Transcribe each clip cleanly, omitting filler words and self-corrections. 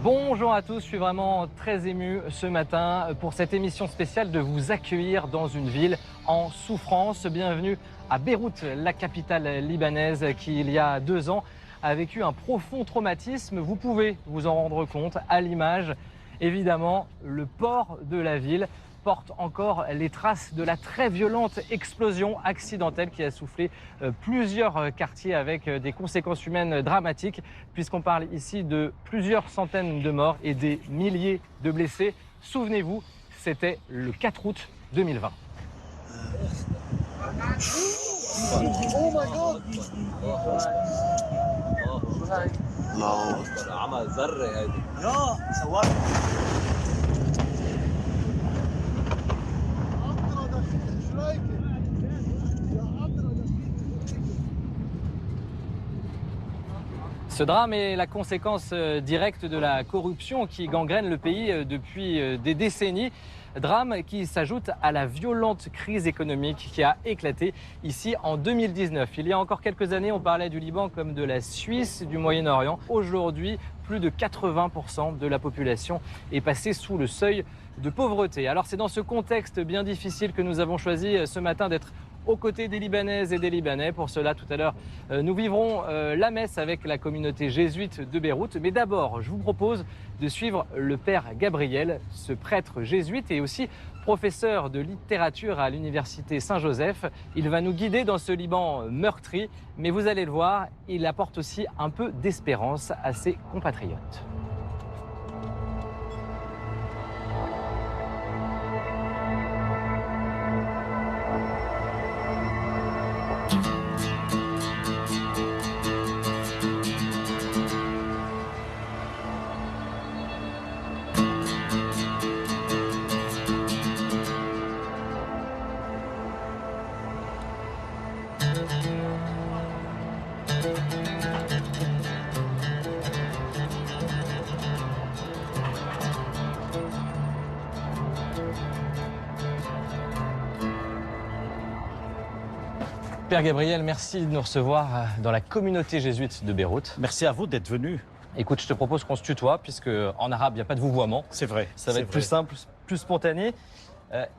Bonjour à tous, je suis vraiment très ému ce matin pour cette émission spéciale de vous accueillir dans une ville en souffrance. Bienvenue à Beyrouth, la capitale libanaise qui, il y a 2 ans, a vécu un profond traumatisme. Vous pouvez vous en rendre compte à l'image. Évidemment, le port de la ville porte encore les traces de la très violente explosion accidentelle qui a soufflé plusieurs quartiers avec des conséquences humaines dramatiques, puisqu'on parle ici de plusieurs centaines de morts et des milliers de blessés. Souvenez-vous, c'était le 4 août 2020. Oh my God! Ce drame est la conséquence directe de la corruption qui gangrène le pays depuis des décennies. Drame qui s'ajoute à la violente crise économique qui a éclaté ici en 2019. Il y a encore quelques années, on parlait du Liban comme de la Suisse du Moyen-Orient. Aujourd'hui, plus de 80% de la population est passée sous le seuil de pauvreté. Alors c'est dans ce contexte bien difficile que nous avons choisi ce matin d'être aux côtés des Libanaises et des Libanais. Pour cela, tout à l'heure, nous vivrons la messe avec la communauté jésuite de Beyrouth. Mais d'abord, je vous propose de suivre le père Gabriel, ce prêtre jésuite et aussi professeur de littérature à l'université Saint-Joseph. Il va nous guider dans ce Liban meurtri, mais vous allez le voir, il apporte aussi un peu d'espérance à ses compatriotes. Père Gabriel, merci de nous recevoir dans la communauté jésuite de Beyrouth. Merci à vous d'être venu. Écoute, je te propose qu'on se tutoie, puisque en arabe, il n'y a pas de vouvoiement. C'est vrai. Ça va être plus simple, plus spontané.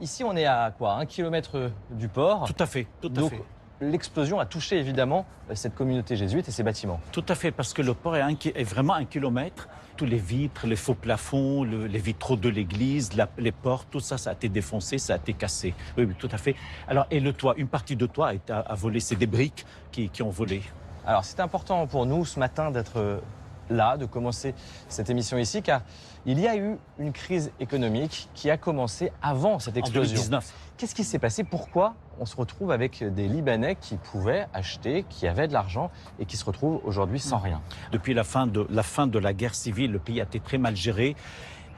Ici, on est à quoi, 1 kilomètre du port. Tout à fait, tout à Donc, fait. l'explosion a touché évidemment cette communauté jésuite et ses bâtiments. Tout à fait, parce que le port est vraiment 1 kilomètre. Tous les vitres, les faux plafonds, les vitraux de l'église, les portes, tout ça, ça a été défoncé, ça a été cassé. Oui, oui, tout à fait. Alors, et le toit, une partie de toit a volé, c'est des briques qui ont volé. Alors, c'est important pour nous ce matin d'être là, de commencer cette émission ici, car il y a eu une crise économique qui a commencé avant cette explosion. En 2019. Qu'est-ce qui s'est passé? Pourquoi on se retrouve avec des Libanais qui pouvaient acheter, qui avaient de l'argent et qui se retrouvent aujourd'hui sans rien? Depuis la fin de la guerre civile, le pays a été très mal géré.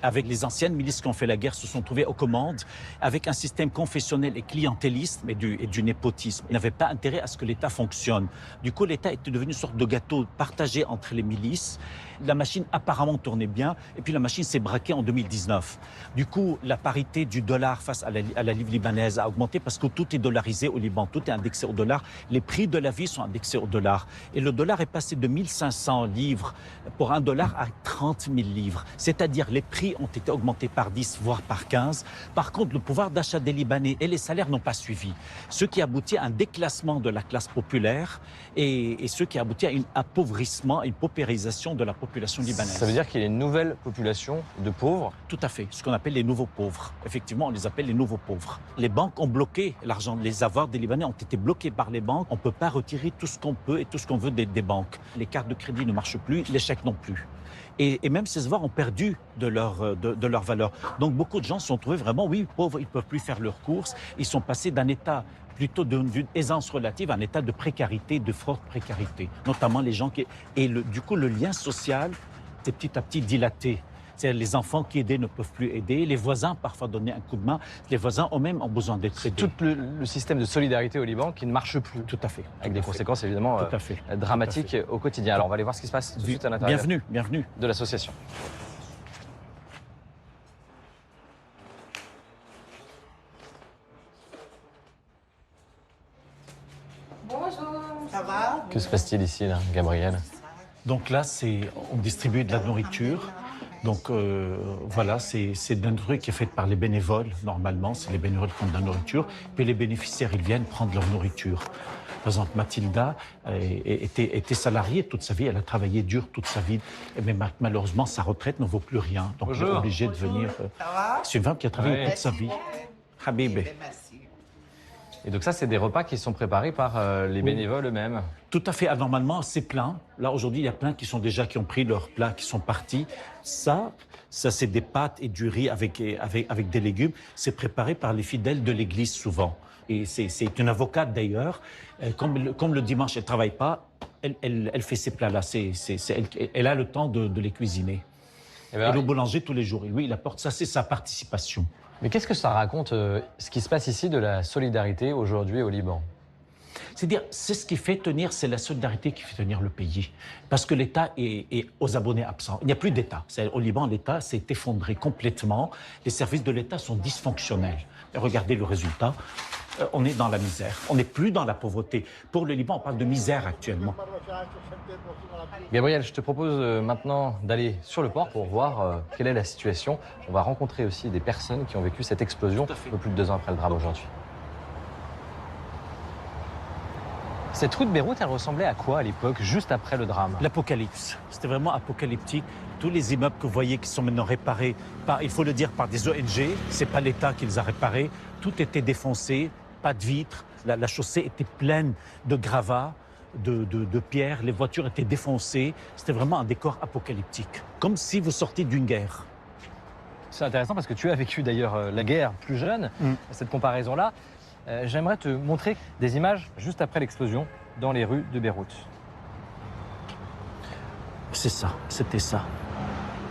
Avec les anciennes milices qui ont fait la guerre, se sont trouvées aux commandes, avec un système confessionnel et clientéliste et du népotisme. Ils n'avaient pas intérêt à ce que l'État fonctionne. Du coup, l'État était devenu une sorte de gâteau partagé entre les milices. La machine apparemment tournait bien, et puis la machine s'est braquée en 2019. Du coup, la parité du dollar face à la livre libanaise a augmenté parce que tout est dollarisé au Liban, tout est indexé au dollar. Les prix de la vie sont indexés au dollar. Et le dollar est passé de 1500 livres pour $1 à 30 000 livres. C'est-à-dire les prix ont été augmentés par 10, voire par 15. Par contre, le pouvoir d'achat des Libanais et les salaires n'ont pas suivi. Ce qui aboutit à un déclassement de la classe populaire et ce qui aboutit à un appauvrissement, une paupérisation de la population libanaise. Ça veut dire qu'il y a une nouvelle population de pauvres? Tout à fait, ce qu'on appelle les nouveaux pauvres. Effectivement, on les appelle les nouveaux pauvres. Les banques ont bloqué l'argent, les avoirs des Libanais ont été bloqués par les banques. On ne peut pas retirer tout ce qu'on peut et tout ce qu'on veut des banques. Les cartes de crédit ne marchent plus, les chèques non plus. Et même ces avoirs ont perdu de leur valeur. Donc beaucoup de gens se sont trouvés vraiment, oui, pauvres, ils ne peuvent plus faire leurs courses. Ils sont passés d'un état plutôt d'une aisance relative à un état de précarité, de forte précarité. Notamment les gens qui... Et du coup, le lien social s'est petit à petit dilaté. C'est-à-dire les enfants qui aidaient ne peuvent plus aider, les voisins parfois donner un coup de main, les voisins eux-mêmes ont besoin d'être aidés. Tout le système de solidarité au Liban qui ne marche plus. Tout à fait. Avec des conséquences évidemment dramatiques au quotidien. Alors on va aller voir ce qui se passe tout de suite à l'intérieur. Bienvenue de l'association. Bonjour. Ça va? Que se passe-t-il ici, là, Gabriel? Donc là, on distribue de la nourriture. Donc voilà, c'est un truc qui est fait par les bénévoles, normalement, c'est les bénévoles qui font de la nourriture, puis les bénéficiaires, ils viennent prendre leur nourriture. Par exemple, Mathilda était salariée toute sa vie, elle a travaillé dur toute sa vie, mais malheureusement, sa retraite ne vaut plus rien. Donc elle est obligée de venir. C'est une femme qui a travaillé toute sa vie. Habib. Et donc ça, c'est des repas qui sont préparés par les bénévoles eux-mêmes. Tout à fait. Normalement, c'est plein. Là, aujourd'hui, il y a plein qui ont pris leur plat, qui sont partis. Ça c'est des pâtes et du riz avec des légumes. C'est préparé par les fidèles de l'église souvent. Et c'est une avocate d'ailleurs. Comme le dimanche, elle ne travaille pas, elle fait ces plats-là. Elle a le temps de les cuisiner. Elle est au boulanger tous les jours. Et lui, il apporte ça, c'est sa participation. Mais qu'est-ce que ça raconte, ce qui se passe ici, de la solidarité aujourd'hui au Liban? C'est-à-dire, c'est ce qui fait tenir, c'est la solidarité qui fait tenir le pays. Parce que l'État est aux abonnés absents. Il n'y a plus d'État. Au Liban, l'État s'est effondré complètement. Les services de l'État sont dysfonctionnels. Et regardez le résultat. On est dans la misère. On n'est plus dans la pauvreté. Pour le Liban, on parle de misère actuellement. Gabriel, je te propose maintenant d'aller sur le port pour voir quelle est la situation. On va rencontrer aussi des personnes qui ont vécu cette explosion un peu plus de 2 ans après le drame aujourd'hui. Cette rue de Beyrouth, elle ressemblait à quoi à l'époque, juste après le drame? L'apocalypse. C'était vraiment apocalyptique. Tous les immeubles que vous voyez qui sont maintenant réparés, il faut le dire, par des ONG, c'est pas l'État qui les a réparés. Tout était défoncé, pas de vitres. La chaussée était pleine de gravats, de pierres. Les voitures étaient défoncées. C'était vraiment un décor apocalyptique. Comme si vous sortiez d'une guerre. C'est intéressant parce que tu as vécu d'ailleurs la guerre plus jeune, cette comparaison-là. J'aimerais te montrer des images juste après l'explosion dans les rues de Beyrouth. C'est ça, c'était ça.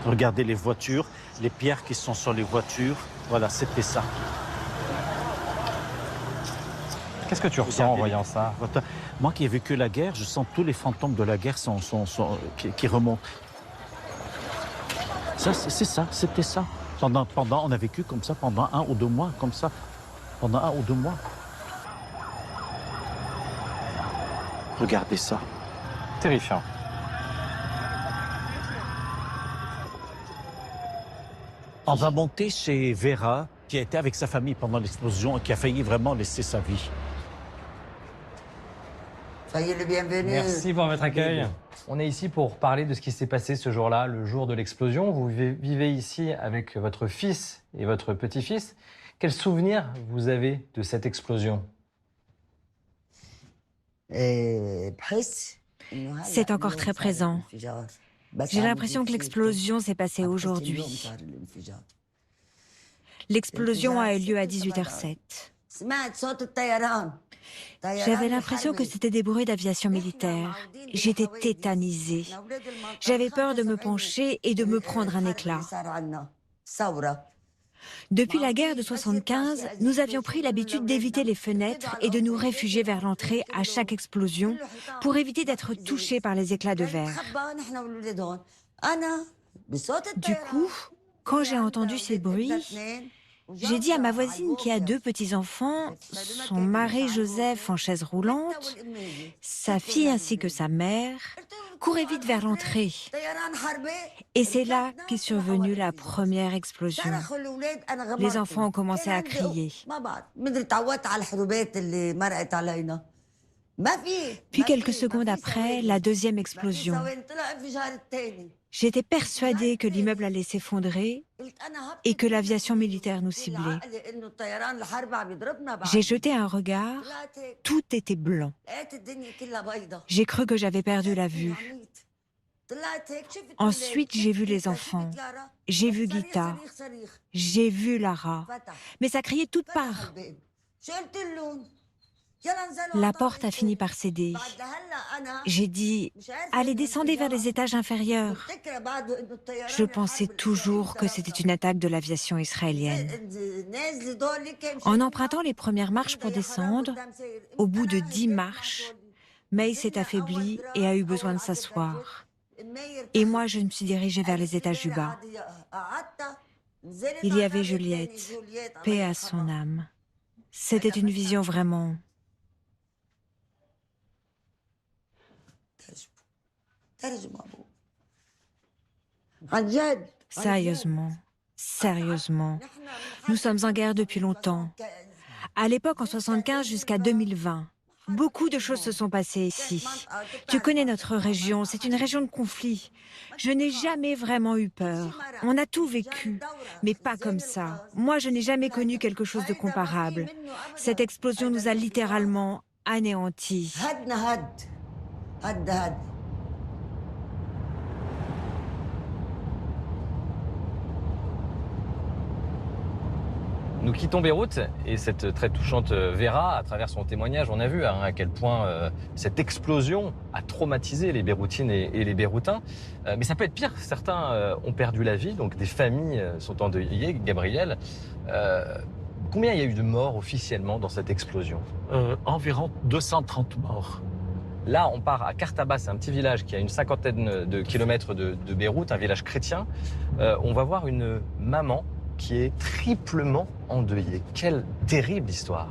Regardez les voitures, les pierres qui sont sur les voitures. Voilà, c'était ça. Qu'est-ce que tu ressens en voyant ça? Moi qui ai vécu la guerre, je sens tous les fantômes de la guerre qui remontent. Ça, c'est ça, c'était ça. Pendant, on a vécu comme ça pendant 1 ou 2 mois, comme ça. Pendant 1 ou 2 mois. Regardez ça. Terrifiant. On va monter chez Vera, qui a été avec sa famille pendant l'explosion et qui a failli vraiment laisser sa vie. Soyez le bienvenu. Merci pour votre accueil. On est ici pour parler de ce qui s'est passé ce jour-là, le jour de l'explosion. Vous vivez ici avec votre fils et votre petit-fils. Quels souvenirs vous avez de cette explosion? C'est encore très présent. J'ai l'impression que l'explosion s'est passée aujourd'hui. L'explosion a eu lieu à 18h07. J'avais l'impression que c'était des bruits d'aviation militaire. J'étais tétanisée. J'avais peur de me pencher et de me prendre un éclat. Depuis la guerre de 75, nous avions pris l'habitude d'éviter les fenêtres et de nous réfugier vers l'entrée à chaque explosion pour éviter d'être touchés par les éclats de verre. Du coup, quand j'ai entendu ces bruits, j'ai dit à ma voisine qui a 2 petits-enfants, son mari Joseph en chaise roulante, sa fille ainsi que sa mère, courez vite vers l'entrée. Et c'est là qu'est survenue la première explosion. Les enfants ont commencé à crier. Puis quelques secondes après, la deuxième explosion. J'étais persuadée que l'immeuble allait s'effondrer et que l'aviation militaire nous ciblait. J'ai jeté un regard, tout était blanc. J'ai cru que j'avais perdu la vue. Ensuite, j'ai vu les enfants, j'ai vu Gita, j'ai vu Lara, mais ça criait de toutes parts. La porte a fini par céder. J'ai dit « Allez, descendez vers les étages inférieurs ». Je pensais toujours que c'était une attaque de l'aviation israélienne. En empruntant les premières marches pour descendre, au bout de 10 marches, May s'est affaiblie et a eu besoin de s'asseoir. Et moi, je me suis dirigée vers les étages du bas. Il y avait Juliette, paix à son âme. C'était une vision vraiment... عن جد Sérieusement, sérieusement, nous sommes en guerre depuis longtemps. À l'époque, en 75 jusqu'à 2020, beaucoup de choses se sont passées ici. Tu connais notre région, c'est une région de conflit. Je n'ai jamais vraiment eu peur. On a tout vécu, mais pas comme ça. Moi, je n'ai jamais connu quelque chose de comparable. Cette explosion nous a littéralement anéantis. Nous quittons Beyrouth et cette très touchante Vera, à travers son témoignage, on a vu à quel point cette explosion a traumatisé les Beyrouthines et les Beyrouthins. Mais ça peut être pire, certains ont perdu la vie, donc des familles sont endeuillées. Gabriel, combien il y a eu de morts officiellement dans cette explosion? Environ 230 morts. Là, on part à Qartaba, c'est un petit village qui a une cinquantaine de kilomètres de Beyrouth, un village chrétien. On va voir une maman qui est triplement endeuillée. Quelle terrible histoire.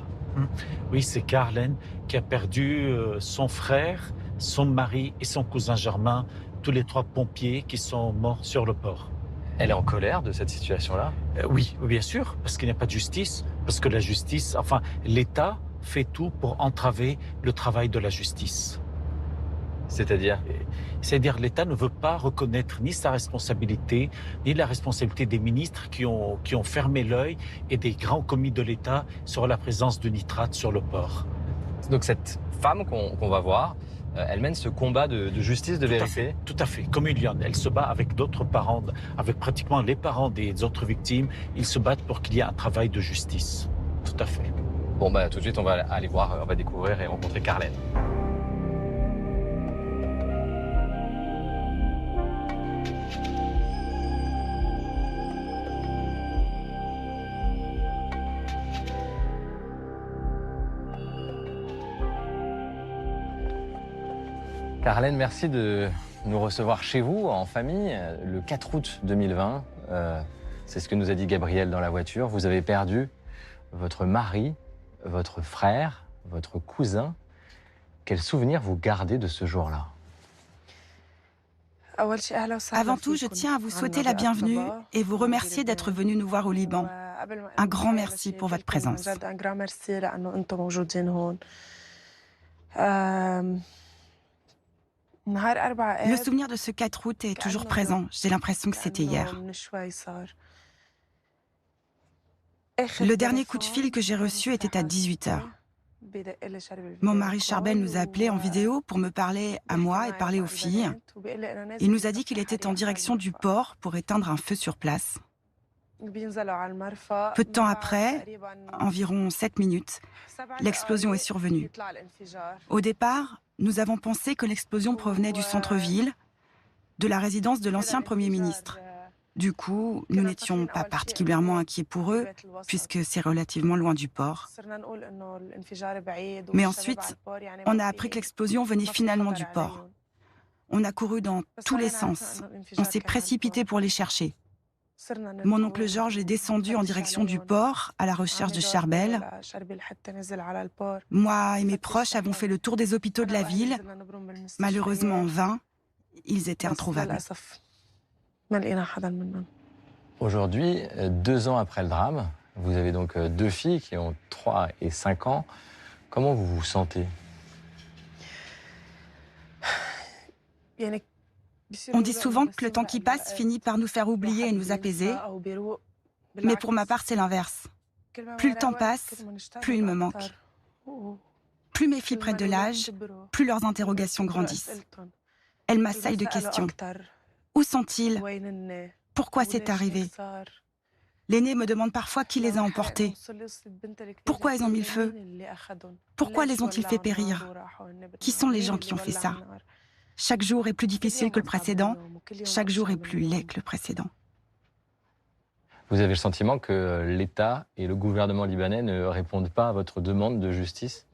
Oui, c'est Carlène qui a perdu son frère, son mari et son cousin germain, tous les 3 pompiers qui sont morts sur le port. Elle est en colère de cette situation-là? Oui, bien sûr, parce qu'il n'y a pas de justice, parce que la justice, enfin, l'État fait tout pour entraver le travail de la justice. C'est-à-dire? C'est-à-dire l'État ne veut pas reconnaître ni sa responsabilité, ni la responsabilité des ministres qui ont fermé l'œil et des grands commis de l'État sur la présence de nitrate sur le port. Donc cette femme qu'on va voir, elle mène ce combat de justice, de vérité? Tout à fait, comme une lionne. Elle se bat avec d'autres parents, avec pratiquement les parents des autres victimes. Ils se battent pour qu'il y ait un travail de justice. Tout à fait. Bon, tout de suite, on va aller voir, on va découvrir et rencontrer Carlène. Carlène, merci de nous recevoir chez vous, en famille, le 4 août 2020. C'est ce que nous a dit Gabriel dans la voiture. Vous avez perdu votre mari, votre frère, votre cousin. Quel souvenir vous gardez de ce jour-là? Avant tout, je tiens à vous souhaiter la bienvenue et vous remercier d'être venu nous voir au Liban. Un grand merci pour votre présence. Le souvenir de ce 4 août est toujours présent. J'ai l'impression que c'était hier. Le dernier coup de fil que j'ai reçu était à 18h. Mon mari Charbel nous a appelés en vidéo pour me parler à moi et parler aux filles. Il nous a dit qu'il était en direction du port pour éteindre un feu sur place. Peu de temps après, environ 7 minutes, l'explosion est survenue. Au départ, nous avons pensé que l'explosion provenait du centre-ville, de la résidence de l'ancien Premier ministre. Du coup, nous n'étions pas particulièrement inquiets pour eux, puisque c'est relativement loin du port. Mais ensuite, on a appris que l'explosion venait finalement du port. On a couru dans tous les sens. On s'est précipité pour les chercher. Mon oncle Georges est descendu en direction du port à la recherche de Charbel. Moi et mes proches avons fait le tour des hôpitaux de la ville. Malheureusement en vain, ils étaient introuvables. Aujourd'hui, 2 ans après le drame, vous avez donc 2 filles qui ont 3 et 5 ans. Comment vous vous sentez? On dit souvent que le temps qui passe finit par nous faire oublier et nous apaiser. Mais pour ma part, c'est l'inverse. Plus le temps passe, plus il me manque. Plus mes filles prennent de l'âge, plus leurs interrogations grandissent. Elles m'assaillent de questions. Où sont-ils? Pourquoi c'est arrivé? L'aîné me demande parfois qui les a emportés. Pourquoi ils ont mis le feu? Pourquoi les ont-ils fait périr? Qui sont les gens qui ont fait ça? Chaque jour est plus difficile que le précédent. Chaque jour est plus laid que le précédent. Vous avez le sentiment que l'État et le gouvernement libanais ne répondent pas à votre demande de justice?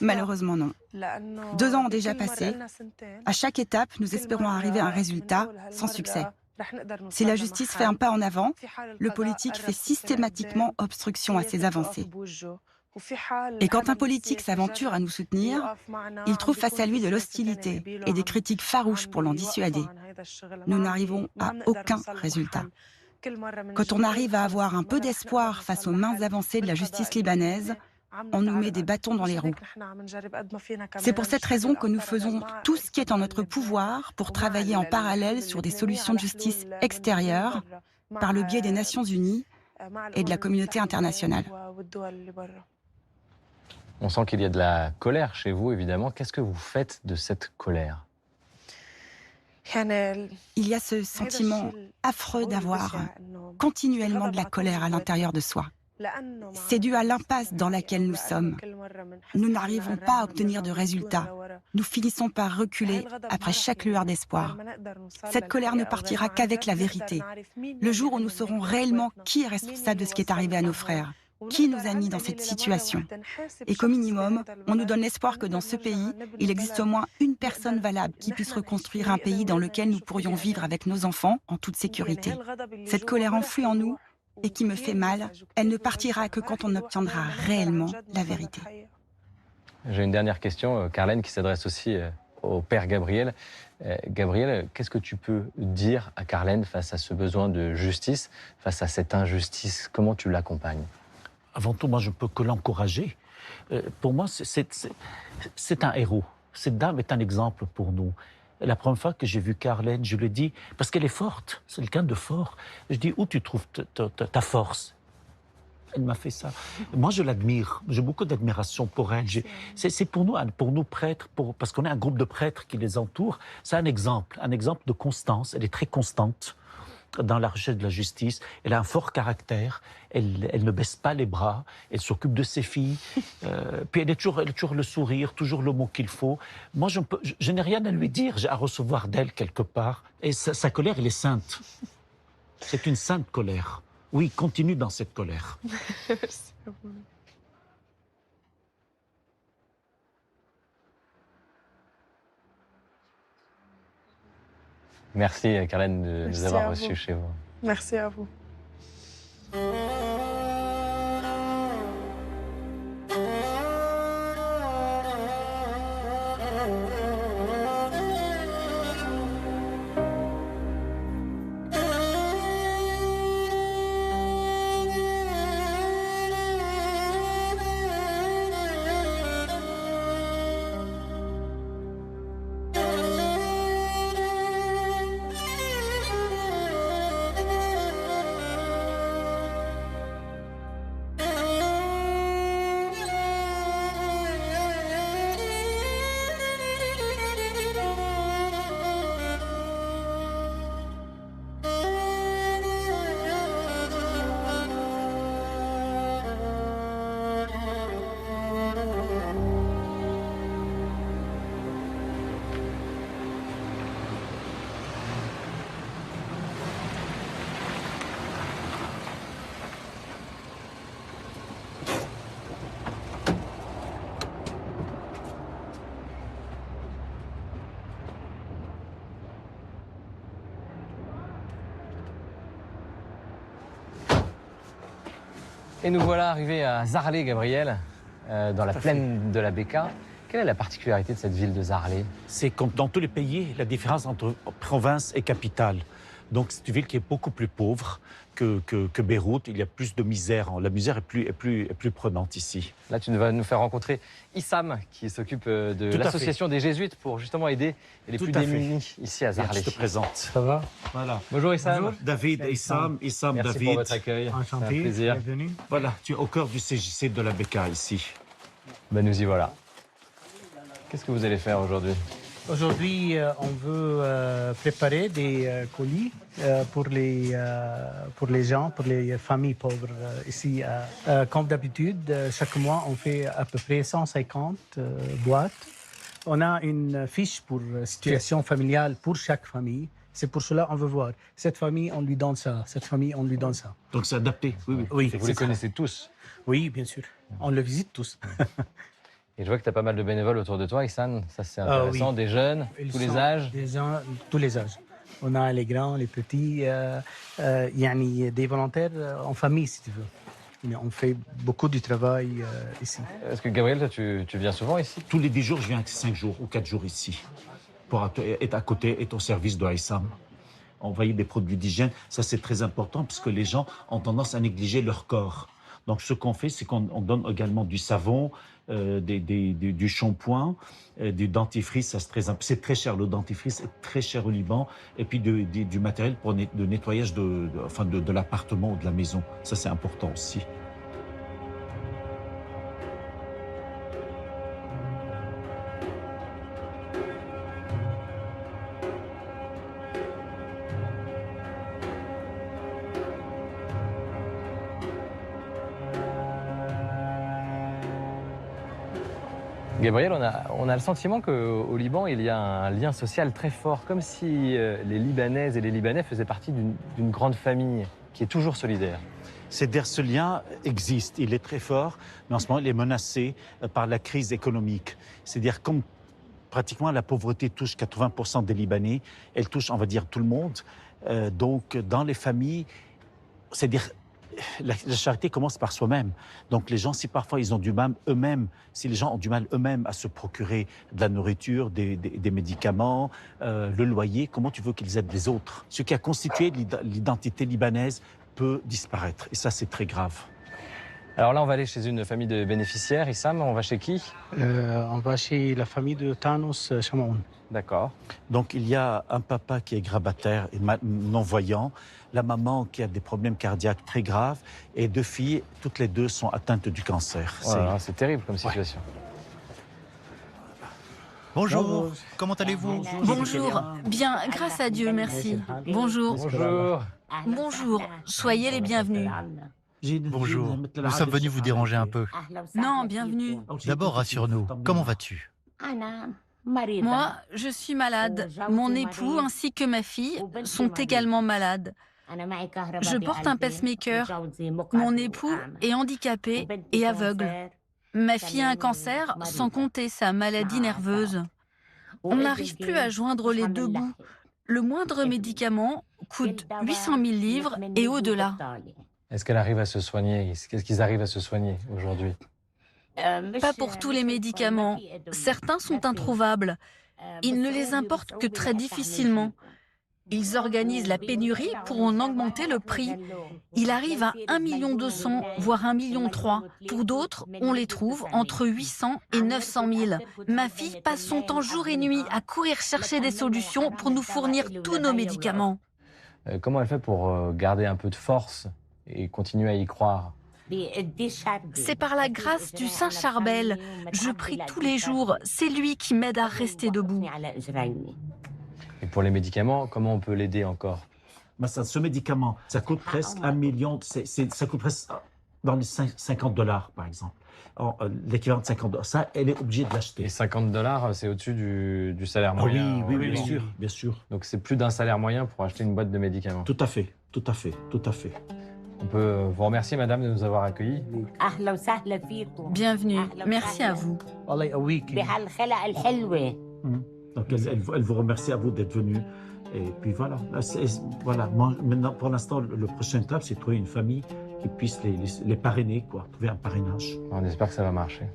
Malheureusement, non. 2 ans ont déjà passé. À chaque étape, nous espérons arriver à un résultat sans succès. Si la justice fait un pas en avant, le politique fait systématiquement obstruction à ses avancées. Et quand un politique s'aventure à nous soutenir, il trouve face à lui de l'hostilité et des critiques farouches pour l'en dissuader. nous n'arrivons à aucun résultat. Quand on arrive à avoir un peu d'espoir face aux mains avancées de la justice libanaise, on nous met des bâtons dans les roues. C'est pour cette raison que nous faisons tout ce qui est en notre pouvoir pour travailler en parallèle sur des solutions de justice extérieures par le biais des Nations Unies et de la communauté internationale. On sent qu'il y a de la colère chez vous, évidemment. Qu'est-ce que vous faites de cette colère? Il y a ce sentiment affreux d'avoir continuellement de la colère à l'intérieur de soi. C'est dû à l'impasse dans laquelle nous sommes. Nous n'arrivons pas à obtenir de résultats. Nous finissons par reculer après chaque lueur d'espoir. Cette colère ne partira qu'avec la vérité. Le jour où nous saurons réellement qui est responsable de ce qui est arrivé à nos frères, qui nous a mis dans cette situation. Et qu'au minimum, on nous donne l'espoir que dans ce pays, il existe au moins une personne valable qui puisse reconstruire un pays dans lequel nous pourrions vivre avec nos enfants en toute sécurité. Cette colère enfouie en nous et qui me fait mal, elle ne partira que quand on obtiendra réellement la vérité. J'ai une dernière question, Carlène, qui s'adresse aussi au père Gabriel. Gabriel, qu'est-ce que tu peux dire à Carlène face à ce besoin de justice, face à cette injustice? Comment tu l'accompagnes? Avant tout, moi, je ne peux que l'encourager. Pour moi, c'est un héros. Cette dame est un exemple pour nous. La première fois que j'ai vu Carlène, je lui ai dit, parce qu'elle est forte, c'est quelqu'un de fort. Je dis, où tu trouves ta force? Elle m'a fait ça. Moi, je l'admire. J'ai beaucoup d'admiration pour elle. C'est pour nous prêtres, parce qu'on est un groupe de prêtres qui les entourent. C'est un exemple de constance. Elle est très constante dans la recherche de la justice. Elle a un fort caractère. Elle ne baisse pas les bras. Elle s'occupe de ses filles. Puis elle a toujours le sourire, toujours le mot qu'il faut. Moi, je n'ai rien à lui dire. J'ai à recevoir d'elle quelque part. Et sa colère, elle est sainte. C'est une sainte colère. Oui, continue dans cette colère. Merci à vous. Merci, Carlène, de nous avoir reçus chez vous. Merci à vous. Et nous voilà arrivés à Zarlé, Gabriel, dans la plaine de la Bekaa. Quelle est la particularité de cette ville de Zarlé? C'est comme dans tous les pays, la différence entre province et capitale. Donc c'est une ville qui est beaucoup plus pauvre que Beyrouth. Il y a plus de misère. La misère est plus prenante ici. Là, tu vas nous faire rencontrer Issam, qui s'occupe de l'association des Jésuites pour justement aider les plus démunis ici à Zarlé. Je te présente. Ça va? Voilà. Bonjour Issam. Bonjour. David, Issam, Merci David. pour votre accueil. Enchanté. C'est un plaisir. Bienvenue. Voilà, tu es au cœur du CJC de la Bekaa ici. Ben, nous y voilà. Qu'est-ce que vous allez faire aujourd'hui? Aujourd'hui, on veut préparer des colis pour les gens, pour les familles pauvres ici. Comme d'habitude, chaque mois, on fait à peu près 150 boîtes. On a une fiche pour situation familiale pour chaque famille. C'est pour cela qu'on veut voir. Cette famille, on lui donne ça. Cette famille, on lui donne ça. Donc c'est adapté. Oui. Oui, Vous les connaissez tous? Oui, bien sûr. On le visite tous. Et je vois que tu as pas mal de bénévoles autour de toi, Issam. Ça, c'est intéressant. Oui. Des jeunes, tous les âges. Tous les âges. On a les grands, les petits. Des volontaires en famille, si tu veux. Mais on fait beaucoup du travail ici. Est-ce que Gabriel, toi, tu viens souvent ici? Tous les 10 jours, je viens 5 jours ou 4 jours ici. pour être à côté, être au service de Haïssam. Envoyer des produits d'hygiène, ça c'est très important parce que les gens ont tendance à négliger leur corps. Donc ce qu'on fait, c'est qu'on donne également du savon, du shampoing, du dentifrice, ça c'est très cher, le dentifrice est très cher au Liban, et puis du matériel de nettoyage de l'appartement ou de la maison. Ça c'est important aussi. Gabriel, on a le sentiment qu'au Liban, il y a un lien social très fort, comme si les Libanaises et les Libanais faisaient partie d'une grande famille qui est toujours solidaire. C'est-à-dire ce lien existe, il est très fort, mais en ce moment il est menacé par la crise économique. C'est-à-dire comme pratiquement la pauvreté touche 80% des Libanais, elle touche, on va dire, tout le monde. Donc dans les familles, c'est-à-dire la charité commence par soi-même. Donc les gens, si parfois ils ont du mal eux-mêmes, si les gens ont du mal eux-mêmes à se procurer de la nourriture, des médicaments, le loyer, comment tu veux qu'ils aident les autres? Ce qui a constitué l'identité libanaise peut disparaître. Et ça, c'est très grave. Alors là, on va aller chez une famille de bénéficiaires. Issam, on va chez qui? On va chez la famille de Thanos Chamoun. D'accord. Donc il y a un papa qui est grabataire et non-voyant, la maman qui a des problèmes cardiaques très graves et 2 filles, toutes les 2 sont atteintes du cancer. Voilà, c'est terrible comme situation. Bonjour, comment allez-vous? Bonjour, bien, grâce à Dieu, merci. Bonjour. Bonjour. Bonjour, soyez les bienvenus. Bonjour, nous sommes venus vous déranger un peu. Non, bienvenue. D'abord, rassure-nous, comment vas-tu? Moi, je suis malade. Mon époux ainsi que ma fille sont également malades. Je porte un pacemaker. Mon époux est handicapé et aveugle. Ma fille a un cancer, sans compter sa maladie nerveuse. On n'arrive plus à joindre les 2 bouts. Le moindre médicament coûte 800 000 livres et au-delà. Est-ce qu'elle arrive à se soigner? Qu'est-ce qu'ils arrivent à se soigner aujourd'hui? Pas pour tous les médicaments. Certains sont introuvables. Ils ne les importent que très difficilement. Ils organisent la pénurie pour en augmenter le prix. Il arrive à 1,2 million, voire 1,3 million. Pour d'autres, on les trouve entre 800 et 900 000. Ma fille passe son temps jour et nuit à courir chercher des solutions pour nous fournir tous nos médicaments. Comment elle fait pour garder un peu de force et continuer à y croire? C'est par la grâce du Saint Charbel. Je prie tous les jours. C'est lui qui m'aide à rester debout. Et pour les médicaments, comment on peut l'aider encore? Ce médicament, ça coûte presque 1 million, ça coûte presque dans les $50 par exemple. L'équivalent de $50. Ça, elle est obligée de l'acheter. Et $50, c'est au-dessus du salaire moyen? Oui, bien sûr, bien sûr. Donc c'est plus d'un salaire moyen pour acheter une boîte de médicaments? Tout à fait, tout à fait, tout à fait. On peut vous remercier, madame, de nous avoir accueillis. Bienvenue. Merci à vous. Donc elle vous remercie à vous d'être venu. Et puis voilà. Voilà. Maintenant, pour l'instant, le prochain étape, c'est de trouver une famille qui puisse les parrainer, quoi. Trouver un parrainage. On espère que ça va marcher.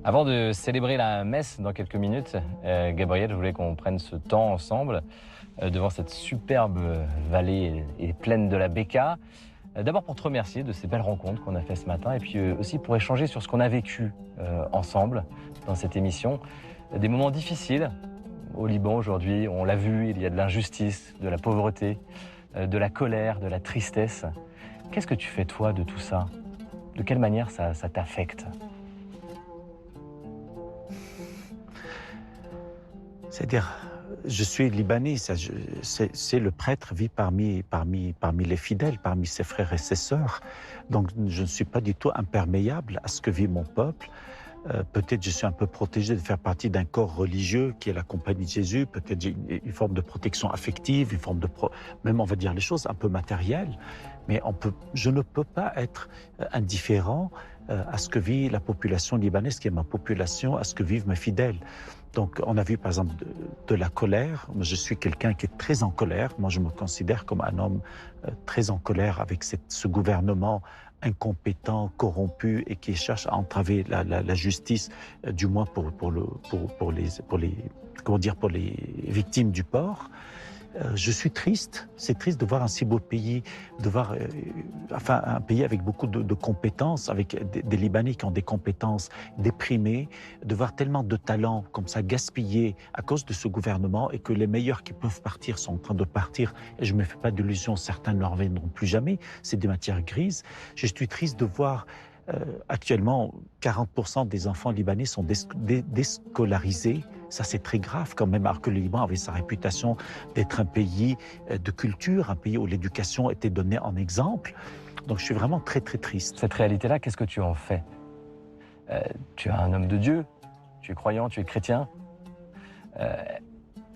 Avant de célébrer la messe dans quelques minutes, Gabriel, je voulais qu'on prenne ce temps ensemble devant cette superbe vallée et pleine de la Bekaa. D'abord pour te remercier de ces belles rencontres qu'on a faites ce matin et puis aussi pour échanger sur ce qu'on a vécu ensemble dans cette émission. Des moments difficiles au Liban aujourd'hui, on l'a vu, il y a de l'injustice, de la pauvreté, de la colère, de la tristesse. Qu'est-ce que tu fais toi de tout ça? De quelle manière ça t'affecte? C'est-à-dire, je suis libanais, c'est le prêtre vit parmi les fidèles, parmi ses frères et ses sœurs. Donc je ne suis pas du tout imperméable à ce que vit mon peuple. Peut-être je suis un peu protégé de faire partie d'un corps religieux qui est la compagnie de Jésus. Peut-être j'ai une forme de protection affective, une forme de même on va dire les choses un peu matérielles. Mais je ne peux pas être indifférent à ce que vit la population libanaise, qui est ma population, à ce que vivent mes fidèles. Donc, on a vu, par exemple, de la colère. Moi, je suis quelqu'un qui est très en colère. Moi, je me considère comme un homme très en colère avec ce gouvernement incompétent, corrompu et qui cherche à entraver la justice, du moins pour les victimes du port. Je suis triste. C'est triste de voir un si beau pays, de voir un pays avec beaucoup de compétences, avec des Libanais qui ont des compétences déprimées, de voir tellement de talents comme ça gaspillés à cause de ce gouvernement et que les meilleurs qui peuvent partir sont en train de partir. Et je ne me fais pas d'illusions, certains ne reviendront plus jamais. C'est des matières grises. Je suis triste de voir actuellement 40% des enfants libanais sont déscolarisés. Ça, c'est très grave quand même, alors que le Liban avait sa réputation d'être un pays de culture, un pays où l'éducation était donnée en exemple. Donc je suis vraiment très, très triste. Cette réalité-là, qu'est-ce que tu en fais? Tu es un homme de Dieu, tu es croyant, tu es chrétien.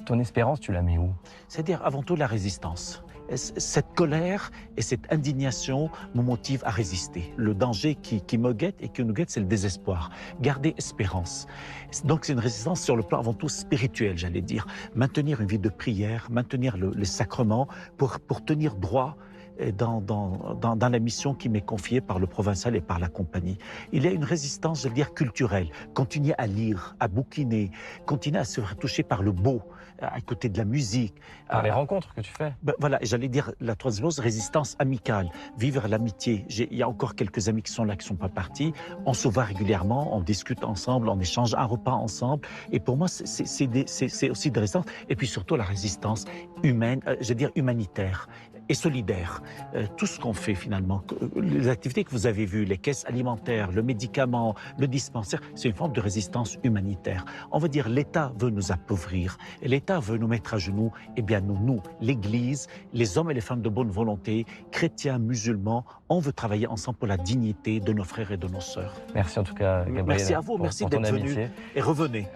Ton espérance, tu la mets où? C'est-à-dire avant tout la résistance. Cette colère et cette indignation me motivent à résister. Le danger qui me guette et qui nous guette, c'est le désespoir. Garder espérance. Donc c'est une résistance sur le plan avant tout spirituel, j'allais dire. Maintenir une vie de prière, maintenir les sacrements pour tenir droit dans la mission qui m'est confiée par le provincial et par la compagnie. Il y a une résistance, je veux dire, culturelle. Continuer à lire, à bouquiner, continuer à se faire toucher par le beau, à côté de la musique. Par les rencontres que tu fais. Voilà, j'allais dire la troisième chose, résistance amicale, vivre l'amitié. Il y a encore quelques amis qui sont là, qui ne sont pas partis. On se voit régulièrement, on discute ensemble, on échange un repas ensemble. Et pour moi, c'est aussi de résistance. Et puis surtout la résistance humaine, je veux dire humanitaire et solidaire. Tout ce qu'on fait finalement, les activités que vous avez vues, les caisses alimentaires, le médicament, le dispensaire, c'est une forme de résistance humanitaire. On va dire l'État veut nous appauvrir, l'État veut nous mettre à genoux. Eh bien nous, l'Église, les hommes et les femmes de bonne volonté, chrétiens, musulmans, on veut travailler ensemble pour la dignité de nos frères et de nos sœurs. Merci en tout cas, Gabriel. Merci à vous, merci d'être venu. Et revenez.